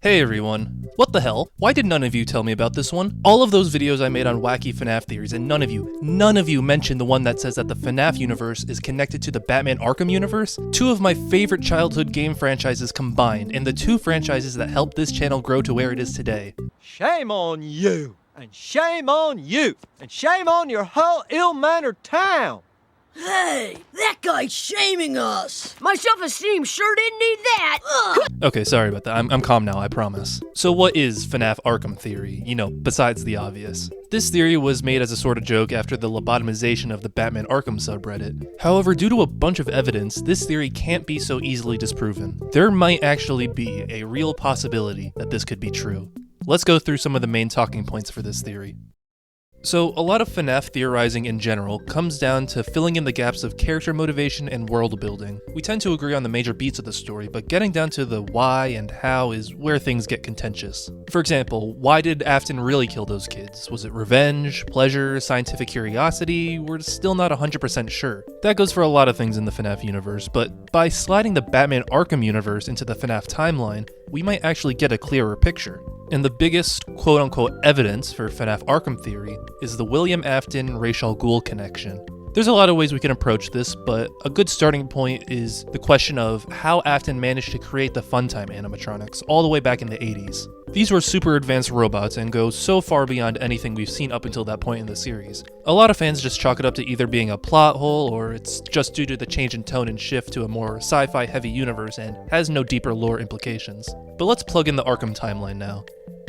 Hey everyone. What the hell? Why did none of you tell me about this one? All of those videos I made on wacky FNaF theories, and none of you mentioned the one that says that the FNaF universe is connected to the Batman Arkham universe? Two of my favorite childhood game franchises combined, and the two franchises that helped this channel grow to where it is today. Shame on you, and shame on you, and shame on your whole ill-mannered town. Hey, that guy's shaming us! My self-esteem sure didn't need that! Ugh. Okay, sorry about that. I'm calm now, I promise. So what is FNaF Arkham theory? You know, besides the obvious. This theory was made as a sort of joke after the lobotomization of the Batman Arkham subreddit. However, due to a bunch of evidence, this theory can't be so easily disproven. There might actually be a real possibility that this could be true. Let's go through some of the main talking points for this theory. So, a lot of FNaF theorizing in general comes down to filling in the gaps of character motivation and world building. We tend to agree on the major beats of the story, but getting down to the why and how is where things get contentious. For example, why did Afton really kill those kids? Was it revenge, pleasure, scientific curiosity? We're still not 100% sure. That goes for a lot of things in the FNaF universe, but by sliding the Batman Arkham universe into the FNaF timeline, we might actually get a clearer picture. And the biggest quote-unquote evidence for FNaF Arkham theory is the William Afton Ra's al Ghul connection. There's a lot of ways we can approach this, but a good starting point is the question of how Afton managed to create the Funtime animatronics all the way back in the 80s. These were super advanced robots and go so far beyond anything we've seen up until that point in the series. A lot of fans just chalk it up to either being a plot hole or it's just due to the change in tone and shift to a more sci-fi heavy universe and has no deeper lore implications. But let's plug in the Arkham timeline now.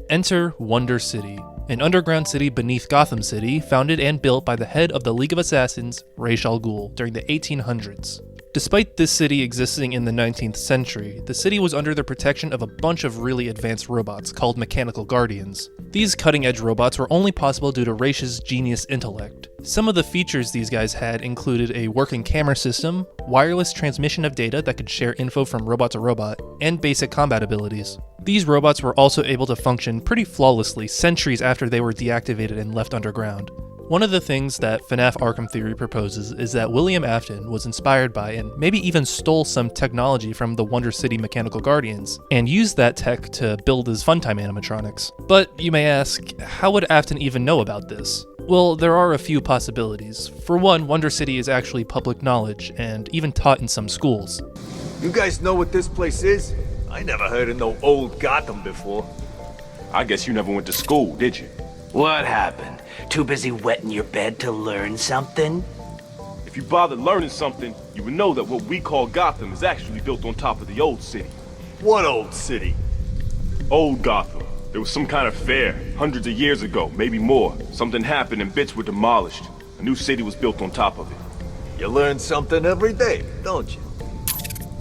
Enter Wonder City, an underground city beneath Gotham City, founded and built by the head of the League of Assassins, Ra's al Ghul, during the 1800s. Despite this city existing in the 19th century, the city was under the protection of a bunch of really advanced robots called Mechanical Guardians. These cutting-edge robots were only possible due to Ra's genius intellect. Some of the features these guys had included a working camera system, wireless transmission of data that could share info from robot to robot, and basic combat abilities. These robots were also able to function pretty flawlessly centuries after they were deactivated and left underground. One of the things that FNaF Arkham theory proposes is that William Afton was inspired by and maybe even stole some technology from the Wonder City Mechanical Guardians, and used that tech to build his Funtime animatronics. But you may ask, how would Afton even know about this? Well, there are a few possibilities. For one, Wonder City is actually public knowledge, and even taught in some schools. You guys know what this place is? I never heard of no old Gotham before. I guess you never went to school, did you? What happened? Too busy wetting your bed to learn something? If you bothered learning something, you would know that what we call Gotham is actually built on top of the old city. What old city? Old Gotham. There was some kind of fair, hundreds of years ago, maybe more. Something happened and bits were demolished. A new city was built on top of it. You learn something every day, don't you?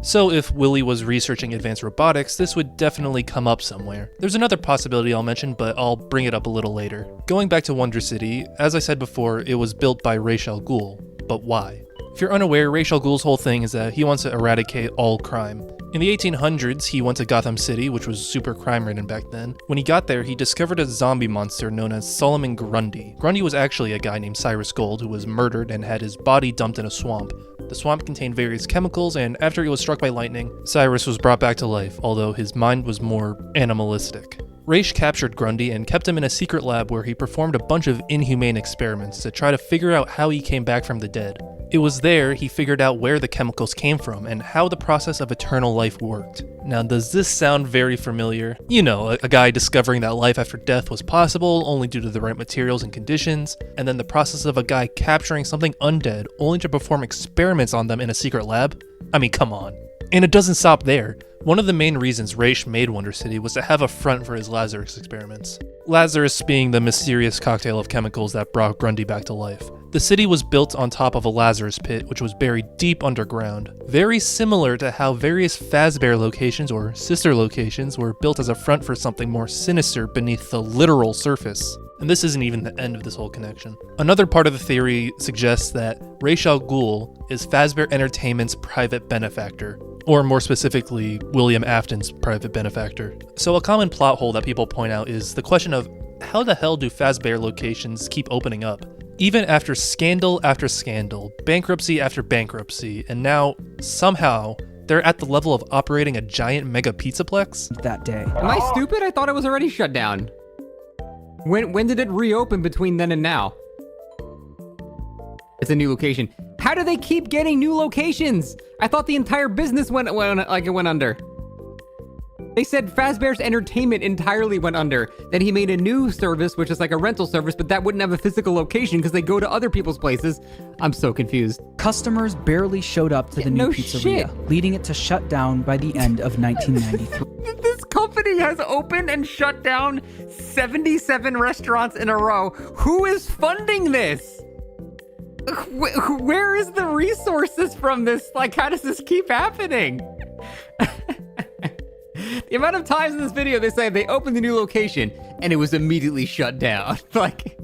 So if Willie was researching advanced robotics, this would definitely come up somewhere. There's another possibility I'll mention, but I'll bring it up a little later. Going back to Wonder City, as I said before, it was built by Ra's al Ghul. But why? If you're unaware, Ra's al Ghul's whole thing is that he wants to eradicate all crime. In the 1800s, he went to Gotham City, which was super crime-ridden back then. When he got there, he discovered a zombie monster known as Solomon Grundy. Grundy was actually a guy named Cyrus Gold who was murdered and had his body dumped in a swamp. The swamp contained various chemicals, and after he was struck by lightning, Cyrus was brought back to life, although his mind was more animalistic. Ra's captured Grundy and kept him in a secret lab where he performed a bunch of inhumane experiments to try to figure out how he came back from the dead. It was there he figured out where the chemicals came from and how the process of eternal life worked. Now, does this sound very familiar? You know, a guy discovering that life after death was possible only due to the right materials and conditions, and then the process of a guy capturing something undead only to perform experiments on them in a secret lab? I mean, come on. And it doesn't stop there. One of the main reasons Ra's made Wonder City was to have a front for his Lazarus experiments. Lazarus being the mysterious cocktail of chemicals that brought Grundy back to life. The city was built on top of a Lazarus pit, which was buried deep underground. Very similar to how various Fazbear locations or sister locations were built as a front for something more sinister beneath the literal surface. And this isn't even the end of this whole connection. Another part of the theory suggests that Ra's al Ghul is Fazbear Entertainment's private benefactor, or more specifically, William Afton's private benefactor. So a common plot hole that people point out is the question of how the hell do Fazbear locations keep opening up? Even after scandal after scandal, bankruptcy after bankruptcy, and now, somehow, They're at the level of operating a giant mega pizzaplex. That day. Am I stupid? I thought it was already shut down. When did it reopen between then and now? It's a new location. How do they keep getting new locations? I thought the entire business went under. They said Fazbear's Entertainment entirely went under. Then he made a new service, which is like a rental service, but that wouldn't have a physical location because they go to other people's places. I'm so confused. Customers barely showed up to the new pizzeria, leading it to shut down by the end of 1993. This company has opened and shut down 77 restaurants in a row. Who is funding this? Where is the resources from this? Like, how does this keep happening? The amount of times in this video they say they opened the new location and it was immediately shut down. Like,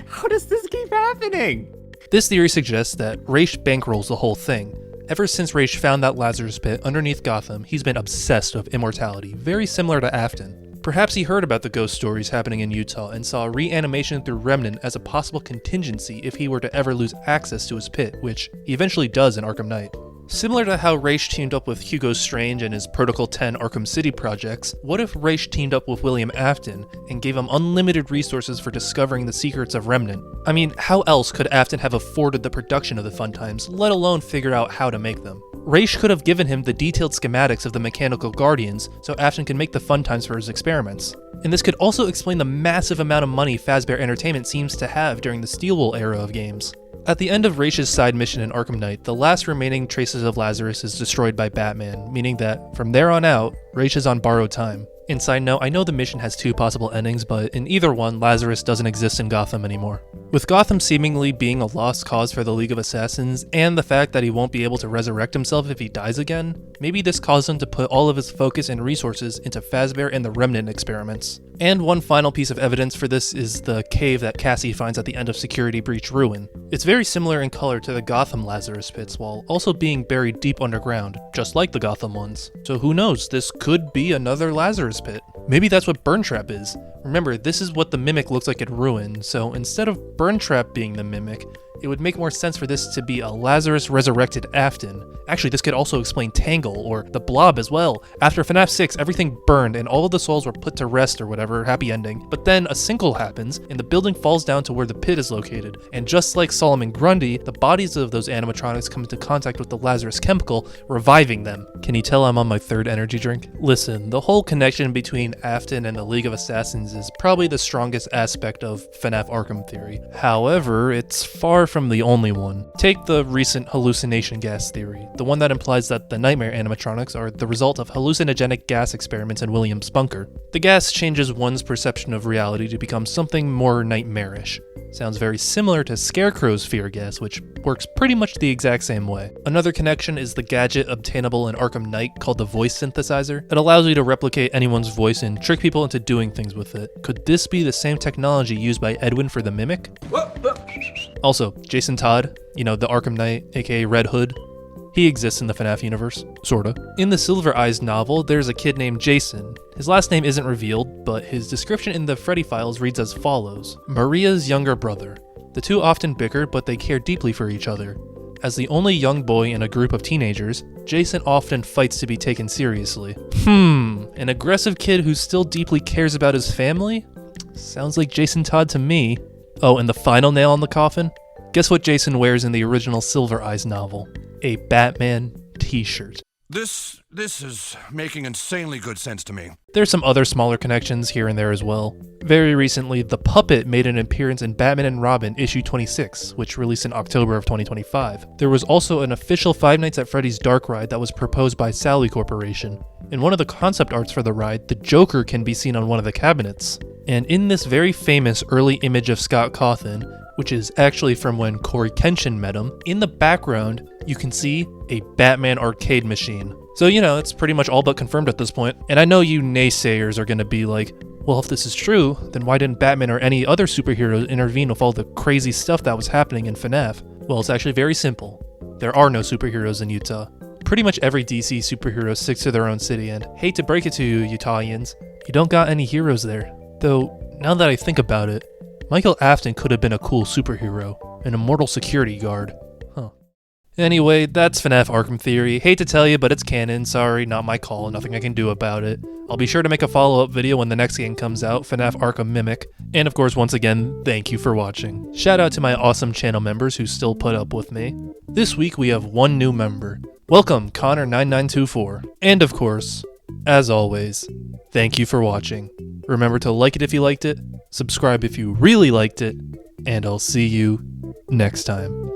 how does this keep happening? This theory suggests that Ra's bankrolls the whole thing. Ever since Ra's found that Lazarus pit underneath Gotham, he's been obsessed with immortality, very similar to Afton. Perhaps he heard about the ghost stories happening in Utah and saw reanimation through Remnant as a possible contingency if he were to ever lose access to his pit, which he eventually does in Arkham Knight. Similar to how Ra's teamed up with Hugo Strange and his Protocol 10 Arkham City projects, what if Ra's teamed up with William Afton and gave him unlimited resources for discovering the secrets of Remnant? I mean, how else could Afton have afforded the production of the Fun Times, let alone figure out how to make them? Ra's could have given him the detailed schematics of the Mechanical Guardians so Afton can make the Fun Times for his experiments. And this could also explain the massive amount of money Fazbear Entertainment seems to have during the Steelwool era of games. At the end of Ra's side mission in Arkham Knight, the last remaining traces of Lazarus is destroyed by Batman, meaning that, from there on out, Ra's is on borrowed time. And side note, I know the mission has two possible endings, but in either one, Lazarus doesn't exist in Gotham anymore. With Gotham seemingly being a lost cause for the League of Assassins, and the fact that he won't be able to resurrect himself if he dies again, maybe this caused him to put all of his focus and resources into Fazbear and the Remnant experiments. And one final piece of evidence for this is the cave that Cassie finds at the end of Security Breach Ruin. It's very similar in color to the Gotham Lazarus pits, while also being buried deep underground, just like the Gotham ones. So who knows, this could be another Lazarus pit. Maybe that's what Burntrap is. Remember, this is what the Mimic looks like at Ruin, so instead of Burntrap being the Mimic, it would make more sense for this to be a Lazarus resurrected Afton. Actually, this could also explain Tangle, or the Blob as well. After FNaF 6, everything burned and all of the souls were put to rest or whatever, happy ending. But then a sinkhole happens, and the building falls down to where the pit is located. And just like Solomon Grundy, the bodies of those animatronics come into contact with the Lazarus chemical, reviving them. Can you tell I'm on my third energy drink? Listen, the whole connection between Afton and the League of Assassins is probably the strongest aspect of FNaF Arkham theory. However, it's far from the only one. Take the recent hallucination gas theory, the one that implies that the nightmare animatronics are the result of hallucinogenic gas experiments in William's bunker. The gas changes one's perception of reality to become something more nightmarish. Sounds very similar to Scarecrow's fear gas, which works pretty much the exact same way. Another connection is the gadget obtainable in Arkham Knight called the voice synthesizer. It allows you to replicate anyone's voice and trick people into doing things with it. Could this be the same technology used by Edwin for the Mimic? Also, Jason Todd, the Arkham Knight, aka Red Hood, he exists in the FNaF universe, sorta. In the Silver Eyes novel, there's a kid named Jason. His last name isn't revealed, but his description in the Freddy files reads as follows: Maria's younger brother. The two often bicker, but they care deeply for each other. As the only young boy in a group of teenagers, Jason often fights to be taken seriously. An aggressive kid who still deeply cares about his family? Sounds like Jason Todd to me. Oh, and the final nail on the coffin? Guess what Jason wears in the original Silver Eyes novel? A Batman t-shirt. This is making insanely good sense to me. There's some other smaller connections here and there as well. Very recently, the Puppet made an appearance in Batman and Robin issue 26, which released in October of 2025. There was also an official Five Nights at Freddy's Dark Ride that was proposed by Sally Corporation. In one of the concept arts for the ride, the Joker can be seen on one of the cabinets. And in this very famous early image of Scott Cawthon, which is actually from when Corey Kenshin met him, in the background, you can see a Batman arcade machine. So, it's pretty much all but confirmed at this point. And I know you naysayers are gonna be like, well, if this is true, then why didn't Batman or any other superhero intervene with all the crazy stuff that was happening in FNaF? Well, it's actually very simple. There are no superheroes in Utah. Pretty much every DC superhero sticks to their own city, and hate to break it to you, Utahians, you don't got any heroes there. Though, now that I think about it, Michael Afton could have been a cool superhero, an immortal security guard. Anyway, that's FNaF Arkham Theory. Hate to tell you, but it's canon. Sorry, not my call. Nothing I can do about it. I'll be sure to make a follow-up video when the next game comes out, FNaF Arkham Mimic. And of course, once again, thank you for watching. Shout out to my awesome channel members who still put up with me. This week we have one new member. Welcome, Connor9924. And of course, as always, thank you for watching. Remember to like it if you liked it, subscribe if you really liked it, and I'll see you next time.